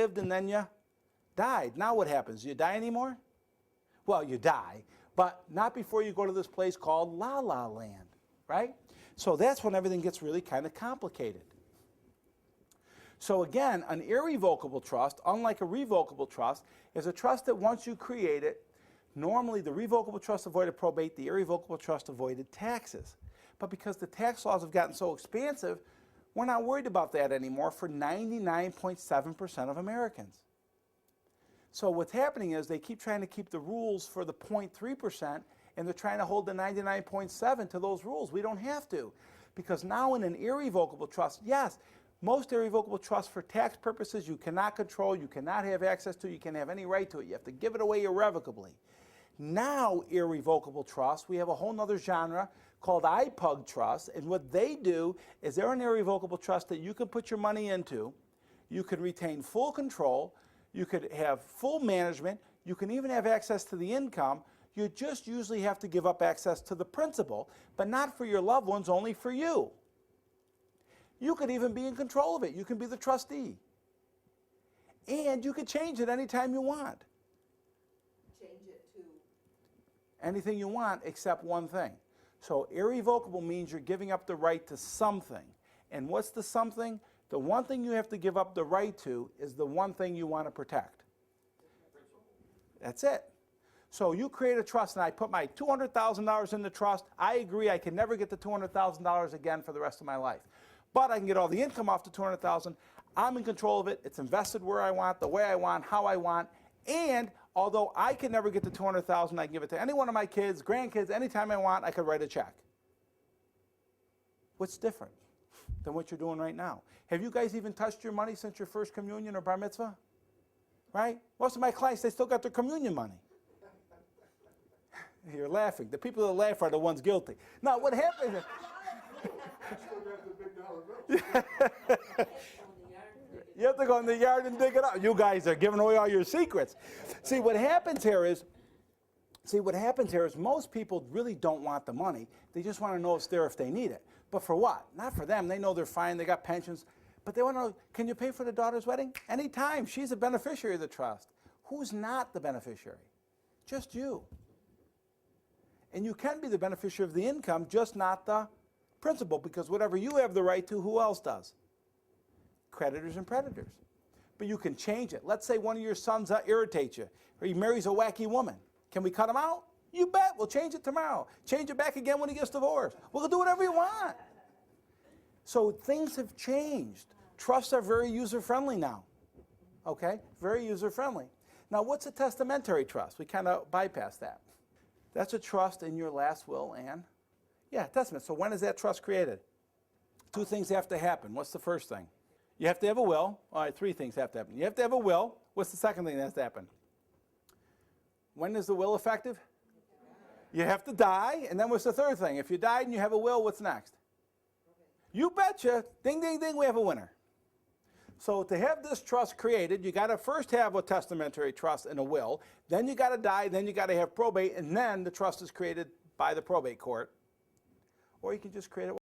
lived and then you died. Now what happens? Do you die anymore? Well, you die, but not before you go to this place called La La Land, right? So that's when everything gets really kind of complicated. So again, an irrevocable trust, unlike a revocable trust, is a trust that once you create it, normally the revocable trust avoided probate, the irrevocable trust avoided taxes. But because the tax laws have gotten so expansive, we're not worried about that anymore for 99.7% of Americans. So what's happening is they keep trying to keep the rules for the 0.3%, and they're trying to hold the 99.7 to those rules. We don't have to, because now in an irrevocable trust, yes, most irrevocable trusts for tax purposes you cannot control, you cannot have access to, you can't have any right to it. You have to give it away irrevocably. Now irrevocable trusts, we have a whole other genre called IPUG trusts, and what they do is they're an irrevocable trust that you can put your money into, you can retain full control, you could have full management, you can even have access to the income. You just usually have to give up access to the principal, but not for your loved ones, only for you. You could even be in control of it. You can be the trustee. And you could change it anytime you want. Change it to? Anything you want except one thing. So irrevocable means you're giving up the right to something. And what's the something? The one thing you have to give up the right to is the one thing you want to protect. That's it. So you create a trust, and I put my $200,000 in the trust. I agree I can never get the $200,000 again for the rest of my life. But I can get all the income off the $200,000. I'm in control of it. It's invested where I want, the way I want, how I want. And although I can never get the $200,000, I can give it to any one of my kids, grandkids, anytime I want. I could write a check. What's different than what you're doing right now? Have you guys even touched your money since your first communion or bar mitzvah? Right? Most of my clients, they still got their communion money. You're laughing. The people that laugh are the ones guilty. Now, what happens? You have to go in the yard and dig it up. You guys are giving away all your secrets. See, what happens here is most people really don't want the money. They just want to know it's there if they need it. But for what? Not for them. They know they're fine. They got pensions. But they want to know, can you pay for the daughter's wedding? Anytime. She's a beneficiary of the trust. Who's not the beneficiary? Just you. And you can be the beneficiary of the income, just not the principal, because whatever you have the right to, who else does? Creditors and predators. But you can change it. Let's say one of your sons irritates you, or he marries a wacky woman. Can we cut him out? You bet. We'll change it tomorrow. Change it back again when he gets divorced. We'll do whatever you want. So things have changed. Trusts are very user-friendly now. Okay? Very user-friendly. Now, what's a testamentary trust? We kind of bypass that. That's a trust in your last will and, yeah, testament. So when is that trust created? Two things have to happen. What's the first thing? You have to have a will. All right, three things have to happen. You have to have a will. What's the second thing that has to happen? When is the will effective? You have to die. And then what's the third thing? If you died and you have a will, what's next? You betcha. Ding, ding, ding, we have a winner. So to have this trust created, you got to first have a testamentary trust and a will. Then you got to die. Then you got to have probate. And then the trust is created by the probate court. Or you can just create it